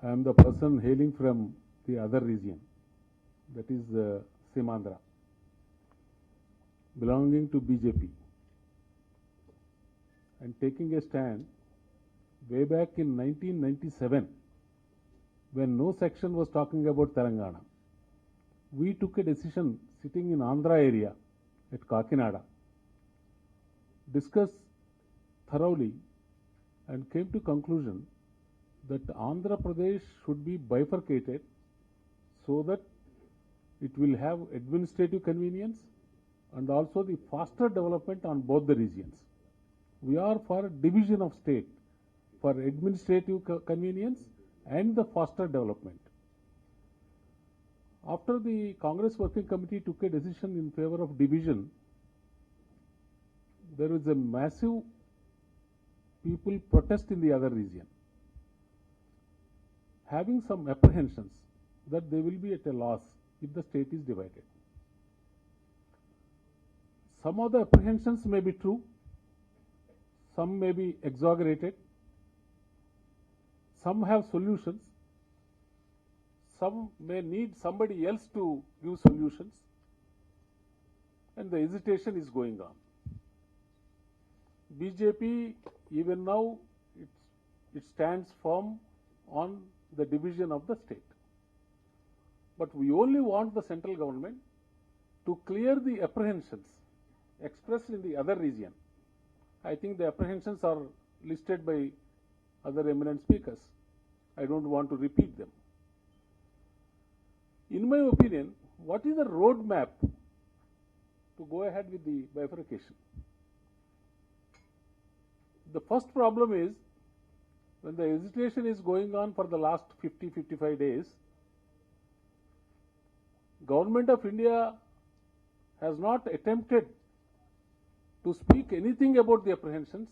I am the person hailing from the other region, that is Simandra, belonging to BJP, and taking a stand way back in 1997, when no section was talking about Telangana. We took a decision sitting in Andhra area at Kakinada, discussed thoroughly, and came to conclusion that Andhra Pradesh should be bifurcated so that it will have administrative convenience and also the faster development on both the regions. We are for division of state for administrative convenience and the faster development. After the Congress Working Committee took a decision in favor of division, there was a massive people protest in the other region, having some apprehensions that they will be at a loss if the state is divided. Some of the apprehensions may be true, some may be exaggerated, some have solutions, some may need somebody else to give solutions, and the hesitation is going on. BJP, even now, it stands firm on the division of the state. But we only want the central government to clear the apprehensions expressed in the other region. I think the apprehensions are listed by other eminent speakers. I don't want to repeat them. In my opinion, what is the roadmap to go ahead with the bifurcation? The first problem is, when the hesitation is going on for the last 50-55 days, Government of India has not attempted to speak anything about the apprehensions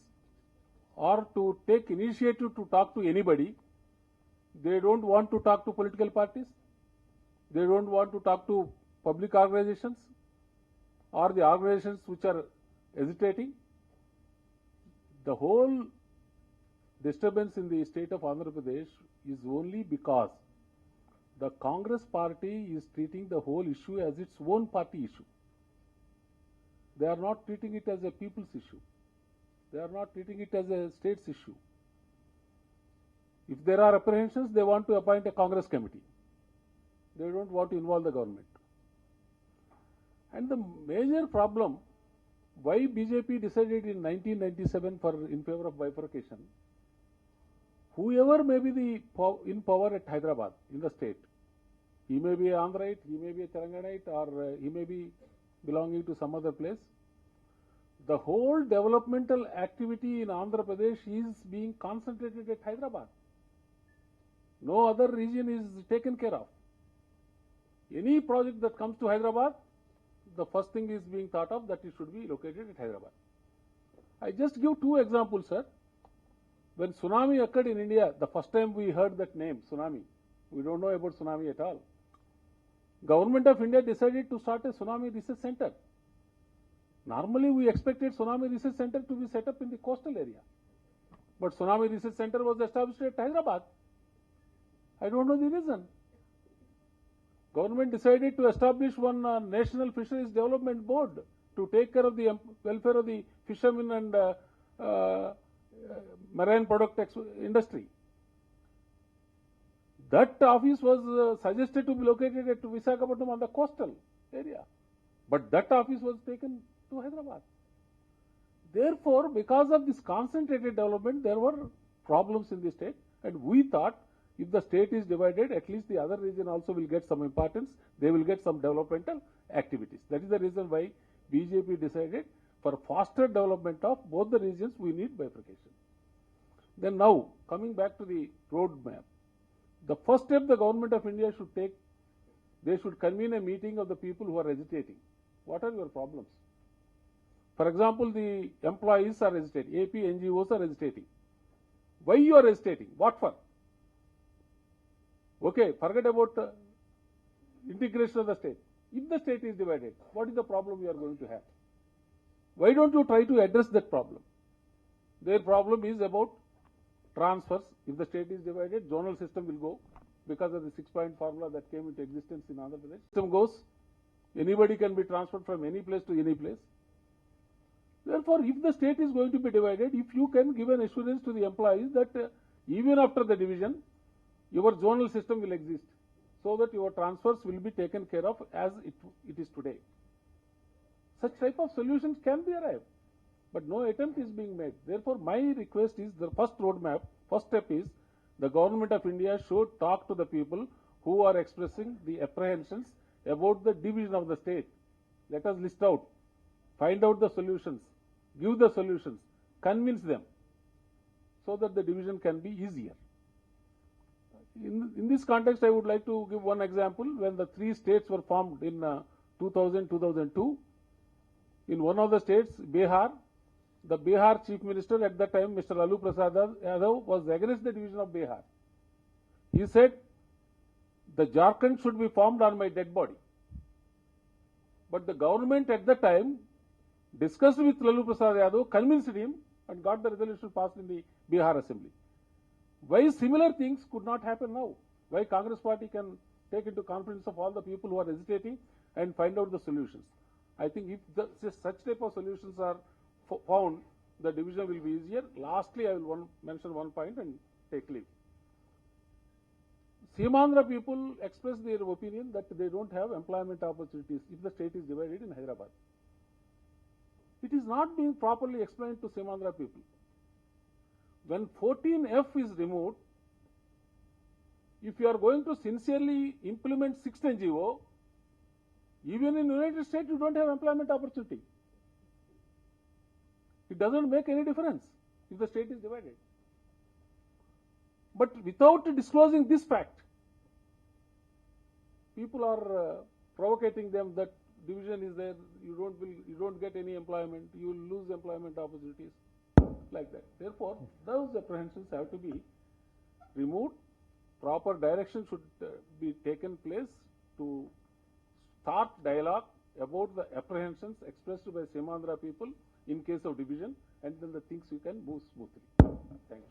or to take initiative to talk to anybody. They don't want to talk to political parties. They don't want to talk to public organizations or the organizations which are hesitating. The whole disturbance in the state of Andhra Pradesh is only because the Congress party is treating the whole issue as its own party issue. They are not treating it as a people's issue. They are not treating it as a state's issue. If there are apprehensions, they want to appoint a Congress committee. They don't want to involve the government. And the major problem, why BJP decided in 1997 in favor of bifurcation, whoever may be in power at Hyderabad, in the state, he may be an Andhraite, he may be a Telanganite, or he may be belonging to some other place. The whole developmental activity in Andhra Pradesh is being concentrated at Hyderabad. No other region is taken care of. Any project that comes to Hyderabad, the first thing is being thought of that it should be located at Hyderabad. I just give two examples, sir. When tsunami occurred in India, the first time we heard that name, tsunami, we don't know about tsunami at all. Government of India decided to start a tsunami research center. Normally we expected tsunami research center to be set up in the coastal area. But tsunami research center was established at Hyderabad. I don't know the reason. Government decided to establish one National Fisheries Development Board to take care of the welfare of the fishermen and marine product industry. That office was suggested to be located at Visakhapatnam on the coastal area. But that office was taken to Hyderabad. Therefore, because of this concentrated development, there were problems in the state, and we thought if the state is divided, at least the other region also will get some importance. They will get some developmental activities. That is the reason why BJP decided for faster development of both the regions, we need bifurcation. Then now, coming back to the roadmap, the first step the Government of India should take, they should convene a meeting of the people who are hesitating. What are your problems? For example, the employees are hesitating, AP NGOs are hesitating. Why you are hesitating? What for? Okay, forget about integration of the state. If the state is divided, what is the problem you are going to have? Why don't you try to address that problem? Their problem is about transfers. If the state is divided, zonal system will go because of the 6-point formula that came into existence in Andhra Pradesh. System goes, anybody can be transferred from any place to any place. Therefore, if the state is going to be divided, if you can give an assurance to the employees that even after the division, your zonal system will exist, so that your transfers will be taken care of as it is today. Such type of solutions can be arrived, but no attempt is being made. Therefore, my request is the first roadmap, first step is the Government of India should talk to the people who are expressing the apprehensions about the division of the state. Let us list out, find out the solutions, give the solutions, convince them, so that the division can be easier. In this context, I would like to give one example. When the 3 states were formed in 2000-2002, in one of the states, Bihar, the Bihar Chief Minister at that time, Mr. Lalu Prasad Yadav, was against the division of Bihar. He said, the Jharkhand should be formed on my dead body. But the government at that time discussed with Lalu Prasad Yadav, convinced him, and got the resolution passed in the Bihar Assembly. Why similar things could not happen now? Why Congress party can take into confidence of all the people who are hesitating and find out the solutions? I think if such type of solutions are found, the division will be easier. Lastly, I will mention one point and take leave. Seemandhra people express their opinion that they don't have employment opportunities if the state is divided in Hyderabad. It is not being properly explained to Seemandhra people. When 14F is removed, if you are going to sincerely implement 6th NGO, even in United States you don't have employment opportunity. It doesn't make any difference if the state is divided. But without disclosing this fact, people are provocating them that division is there, you don't get any employment, you will lose employment opportunities, like that. Therefore, those apprehensions have to be removed. Proper direction should be taken place to start dialogue about the apprehensions expressed by Seemandhra people in case of division, and then the things you can move smoothly. Thank you.